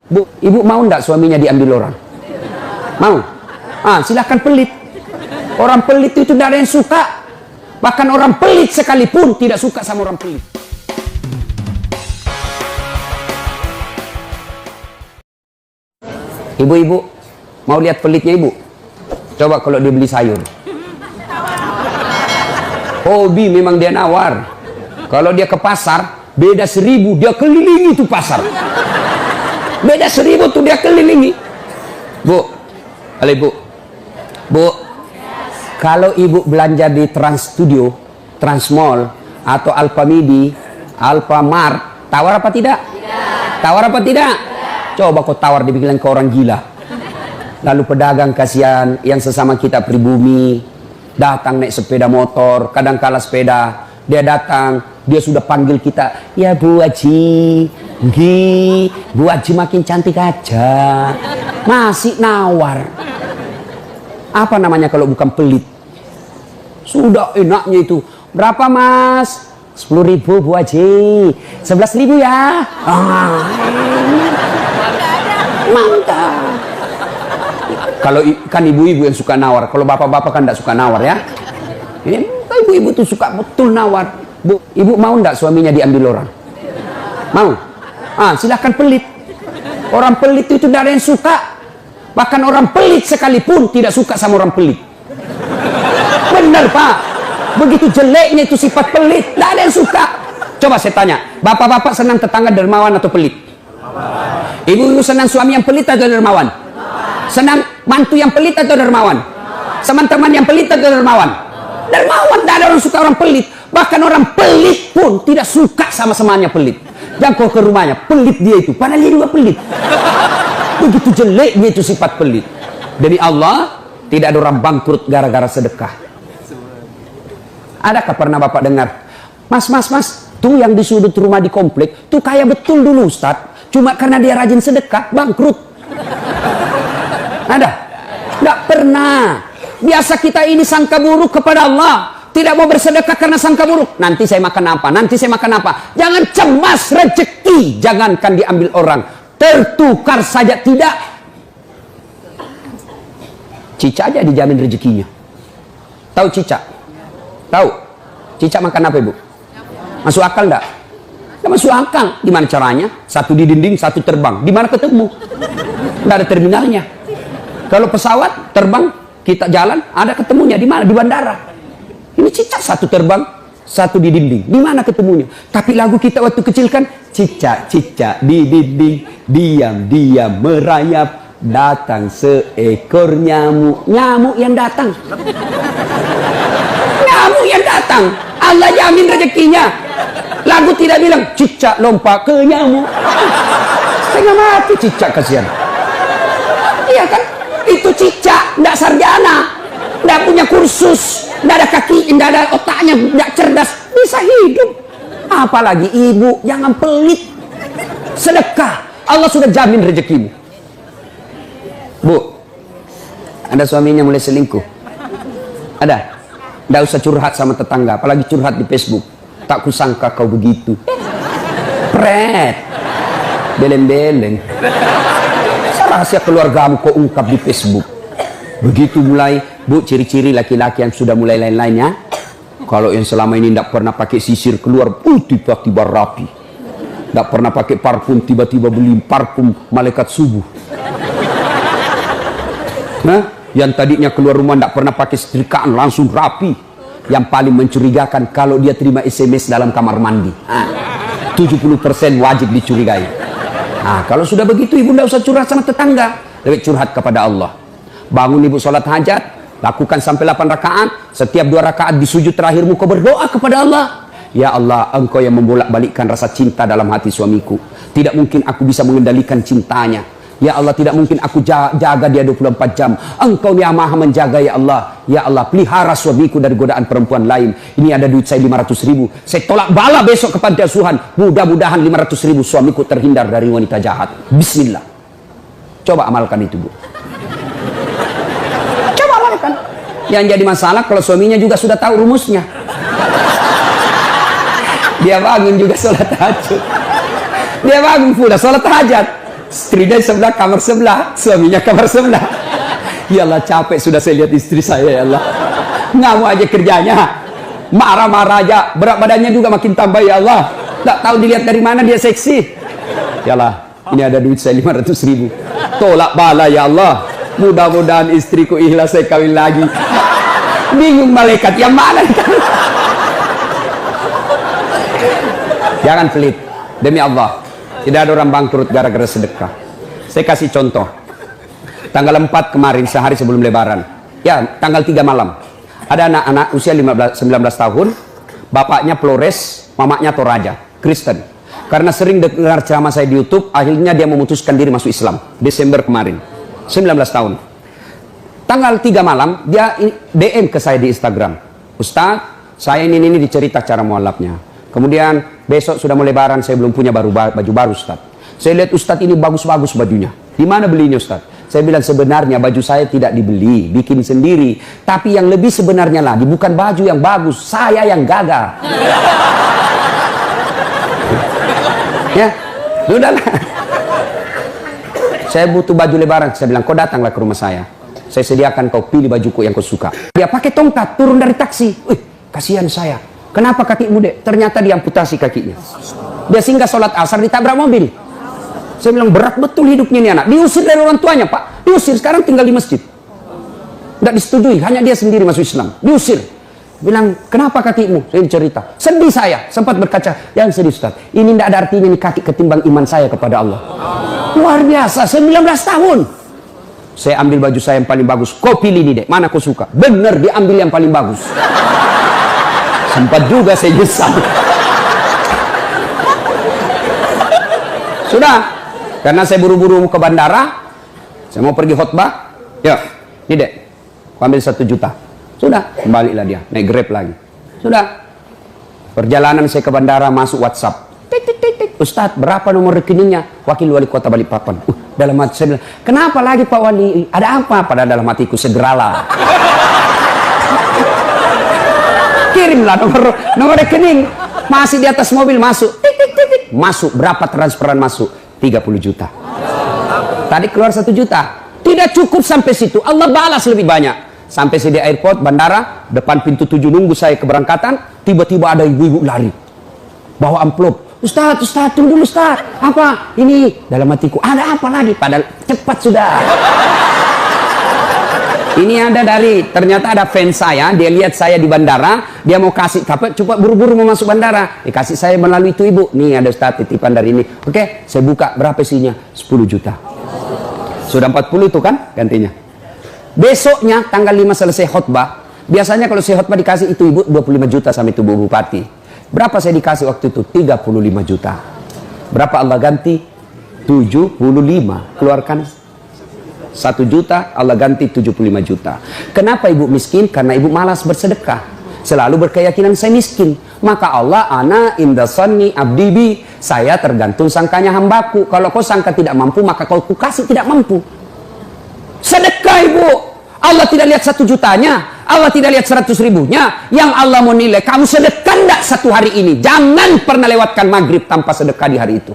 Bu, ibu mau ndak suaminya diambil orang? Mau? Silakan pelit. Orang pelit itu tidak ada yang suka. Bahkan orang pelit sekalipun tidak suka sama orang pelit. Ibu-ibu, mau lihat pelitnya ibu? Coba kalau dia beli sayur. Hobi memang dia nawar. Kalau dia ke pasar, beda 1000, dia kelilingi tuh pasar. Beda 1000 tuh dia kelilingi. Bu, halo ibu. Bu, kalau ibu belanja di Trans Studio, Trans Mall, atau Alfamidi, Alfamart, tawar apa tidak? Tidak. Tawar apa tidak? Tidak. Coba kau tawar, dibilang ke orang gila. Lalu pedagang kasihan yang sesama kita pribumi, datang naik sepeda motor, kadang kala sepeda, dia datang, dia sudah panggil kita, ya Bu Haji, Bu Haji makin cantik aja, masih nawar. Apa namanya kalau bukan pelit? Sudah enaknya itu, berapa mas? 10.000 Bu Haji, 11.000 ya. Mantap. Kalau kan ibu-ibu yang suka nawar, kalau bapak-bapak kan tidak suka nawar ya. Ibu-ibu tuh suka betul nawar. Bu, ibu mau ndak suaminya diambil orang? Mau? Silakan pelit. Orang pelit itu tidak ada yang suka. Bahkan orang pelit sekalipun tidak suka sama orang pelit. Benar pak. Begitu jeleknya itu sifat pelit, tidak ada yang suka. Coba saya tanya, bapak-bapak senang tetangga dermawan atau pelit? Ibu-ibu senang suami yang pelit atau dermawan? Senang mantu yang pelit atau dermawan? Teman-teman yang pelit atau dermawan? Dermawan, tidak ada orang suka orang pelit. Bahkan orang pelit pun tidak suka sama semuanya pelit. Jangkau ke rumahnya, pelit dia itu, padahal dia juga pelit. Begitu jeleknya itu sifat pelit. Dari Allah, tidak ada orang bangkrut gara-gara sedekah. Adakah pernah bapak dengar, mas, tuh yang di sudut rumah di komplek, tuh kaya betul dulu Ustadz, cuma karena dia rajin sedekah, bangkrut. Ada? Tidak pernah. Biasa kita ini sangka buruk kepada Allah. Tidak mau bersedekah karena sangka buruk. Nanti saya makan apa? Nanti saya makan apa? Jangan cemas rezeki. Jangankan diambil orang. Tertukar saja tidak. Cicak aja dijamin rezekinya. Tahu cicak? Tahu? Cicak makan apa ibu? Masuk akal enggak? Tidak masuk akal. Gimana caranya? Satu di dinding, satu terbang. Di mana ketemu? Tidak ada terminalnya. Kalau pesawat terbang, kita jalan, ada ketemunya di mana? Di bandara. Ini cicak satu terbang, satu di dinding. Di mana ketemunya? Tapi lagu kita waktu kecil kan, cicak di dinding, diam merayap, datang seekor nyamuk. Nyamuk yang datang. Nyamuk yang datang. Allah jamin rezekinya. Lagu tidak bilang cicak lompat ke nyamuk. Setengah mati cicak, kasihan. Iya kan? Itu cicak, tidak sarjana, tidak punya kursus, tidak ada kaki, tidak ada otaknya, tidak cerdas, bisa hidup. Apalagi ibu, jangan pelit. Sedekah, Allah sudah jamin rezekimu. Bu, ada suaminya mulai selingkuh? Ada? Tidak usah curhat sama tetangga, apalagi curhat di Facebook. Tak kusangka kau begitu. Pret, beleng-beleng. Rahasia keluargamu kau ungkap di Facebook. Begitu mulai, bu, ciri-ciri laki-laki yang sudah mulai lain-lainnya. Kalau yang selama ini tidak pernah pakai sisir keluar, tiba-tiba rapi. Tidak pernah pakai parfum, tiba-tiba beli parfum malaikat subuh. Yang tadinya keluar rumah tidak pernah pakai setrikaan, langsung rapi. Yang paling mencurigakan kalau dia terima SMS dalam kamar mandi. 70% wajib dicurigai. Kalau sudah begitu ibu tidak usah curhat sama tetangga, lebih curhat kepada Allah. Bangun ibu sholat hajat, lakukan sampai 8 rakaat. Setiap 2 rakaat di sujud terakhirmu kau berdoa kepada Allah. Ya Allah, engkau yang membolak-balikkan rasa cinta dalam hati suamiku. Tidak mungkin aku bisa mengendalikan cintanya. Ya Allah, tidak mungkin aku jaga dia 24 jam. Engkau yang maha menjaga ya Allah. Ya Allah, pelihara suamiku dari godaan perempuan lain. Ini ada duit saya 500.000. Saya tolak bala besok kepada Tuhan. Mudah-mudahan 500.000 suamiku terhindar dari wanita jahat. Bismillah. Coba amalkan itu, Bu. Coba amalkan. Yang jadi masalah kalau suaminya juga sudah tahu rumusnya. Dia bangun juga sholat tahajud. Dia bangun pula sholat hajat. Istrinya sebelah, kamar sebelah, suaminya kamar sebelah. Ya Allah, capek sudah saya lihat istri saya, ya Allah. Ngamuk aja kerjanya, marah-marah aja, berat badannya juga makin tambah, ya Allah. Tak tahu dilihat dari mana dia seksi. Ya Allah, ini ada duit saya 500.000. Tolak bala, ya Allah. Mudah-mudahan istriku ikhlas saya kawin lagi. Bingung malaikat yang mana? Jangan pelit, demi Allah. Tidak ada orang bangkrut gara-gara sedekah. Saya kasih contoh. Tanggal 4 kemarin, sehari sebelum lebaran. Ya, tanggal 3 malam. Ada anak-anak usia 19 tahun. Bapaknya Flores, mamanya Toraja, Kristen. Karena sering dengar ceramah saya di YouTube, akhirnya dia memutuskan diri masuk Islam. Desember kemarin. 19 tahun. Tanggal 3 malam, dia DM ke saya di Instagram. Ustaz, saya ini dicerita cara mualafnya. Kemudian besok sudah mau lebaran, saya belum punya baju baru, Ustaz. Saya lihat Ustaz ini bagus-bagus bajunya. Di mana belinya, Ustaz? Saya bilang sebenarnya baju saya tidak dibeli, bikin sendiri. Tapi yang lebih sebenarnya lagi, bukan baju yang bagus, saya yang gagal. Ya, sudahlah. Saya butuh baju lebaran. Saya bilang, kau datanglah ke rumah saya. Saya sediakan, kau pilih bajuku yang kau suka. Dia pakai tongkat, turun dari taksi. Wih, kasihan saya. Kenapa kakimu, Dek? Ternyata diamputasi kakinya. Dia singgah sholat asar, ditabrak mobil. Saya bilang, berat betul hidupnya ini anak. Diusir dari orang tuanya, Pak. Diusir, sekarang tinggal di masjid. Tidak disetujui, hanya dia sendiri masuk Islam. Diusir. Bilang, kenapa kakimu? Saya cerita. Sedih saya, sempat berkaca. Yang sedih, Ustaz. Ini tidak ada artinya ini kaki ketimbang iman saya kepada Allah. Luar biasa, 19 tahun. Saya ambil baju saya yang paling bagus. Kau pilih ini, Dek. Mana kau suka? Bener, diambil yang paling bagus. Sempat juga saya nyesal. Sudah, karena saya buru-buru ke bandara, saya mau pergi khutbah. Ya, ini Dek, ambil 1 juta. Sudah, kembalilah dia, naik Grab lagi. Sudah, perjalanan saya ke bandara, masuk WhatsApp. Ustadz, berapa nomor rekeningnya? Wakil Wali Kota Balikpapan. Dalam hati saya bilang, kenapa lagi Pak Wali? Ada apa? Pada dalam hatiku, segeralah. Kirimlah nomor rekening. Masih di atas mobil, masuk. Masuk, berapa transferan masuk? 30 juta. Tadi keluar 1 juta. Tidak cukup sampai situ, Allah balas lebih banyak. Sampai saya di airport, bandara, depan pintu 7 nunggu saya keberangkatan. Tiba-tiba ada ibu-ibu lari, bawa amplop. Ustaz, tunggu dulu Ustaz. Apa? Ini dalam hatiku, ada apa lagi? Padahal cepat sudah. Ini ada ternyata ada fans saya, dia lihat saya di bandara, dia mau kasih, coba buru-buru mau masuk bandara. Dikasih saya melalui itu ibu. Nih ada Ustaz titipan dari ini. Oke, saya buka, berapa isinya? 10 juta. Sudah 40 itu kan gantinya. Besoknya tanggal 5 selesai khutbah. Biasanya kalau saya khutbah dikasih itu ibu 25 juta sama itu Bu Bupati. Berapa saya dikasih waktu itu? 35 juta. Berapa Allah ganti? 75. Keluarkan 1 juta, Allah ganti 75 juta. Kenapa ibu miskin? Karena ibu malas bersedekah. Selalu berkeyakinan saya miskin. Maka Allah, ana indasanni abdibi. Saya tergantung sangkanya hambaku. Kalau kau sangka tidak mampu, maka kau kasih tidak mampu. Sedekah ibu. Allah tidak lihat 1 jutanya. Allah tidak lihat 100 ribunya. Yang Allah mau nilai, kamu sedekah enggak 1 hari ini. Jangan pernah lewatkan maghrib tanpa sedekah di hari itu.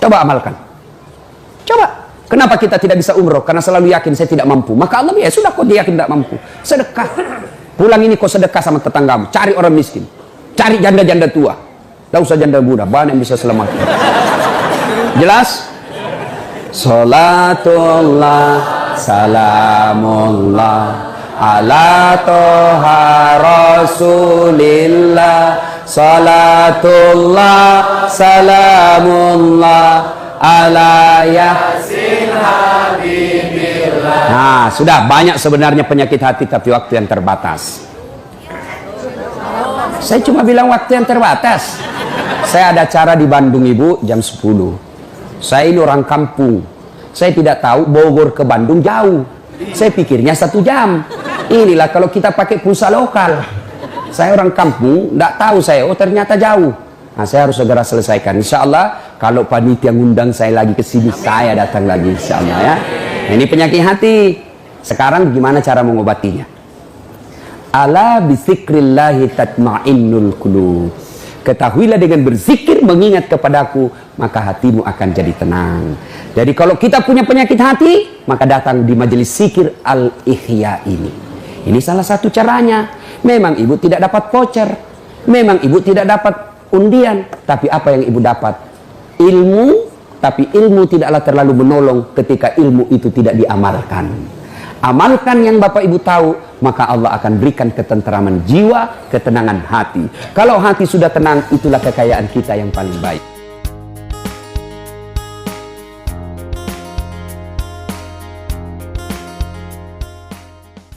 Coba amalkan. Coba. Kenapa kita tidak bisa umroh? Karena selalu yakin saya tidak mampu. Maka Allah, ya sudah, kau yakin tidak mampu. Sedekah. Pulang ini kau sedekah sama tetanggamu. Cari orang miskin. Cari janda-janda tua. Tidak usah janda muda. Banyak yang bisa selamatkan. Jelas? Salatullah, salamullah, ala toha rasulillah. Salatullah, salamullah, ala yasin habibillah. Nah, sudah banyak sebenarnya penyakit hati, tapi waktu yang terbatas. Saya cuma bilang waktu yang terbatas. Saya ada acara di Bandung ibu jam 10. Saya ini orang kampung. Saya tidak tahu Bogor ke Bandung jauh. Saya pikirnya 1 jam. Inilah kalau kita pakai pulsa lokal. Saya orang kampung, tidak tahu saya. Oh ternyata jauh. Nah, saya harus segera selesaikan. Insya Allah kalau panitia ngundang saya lagi ke sini, saya datang lagi. Insya Allah ya. Nah, ini penyakit hati. Sekarang gimana cara mengobatinya? Ala bizikrillahi tatma'innul qulub. Ketahuilah dengan berzikir mengingat kepadaku, maka hatimu akan jadi tenang. Jadi kalau kita punya penyakit hati, maka datang di majelis zikir Al-Ihya ini. Ini salah satu caranya. Memang ibu tidak dapat voucher, memang ibu tidak dapat undian, tapi apa yang ibu dapat? Ilmu, tapi ilmu tidaklah terlalu menolong ketika ilmu itu tidak diamalkan. Amalkan yang Bapak Ibu tahu, maka Allah akan berikan ketenteraman jiwa, ketenangan hati. Kalau hati sudah tenang, itulah kekayaan kita yang paling baik.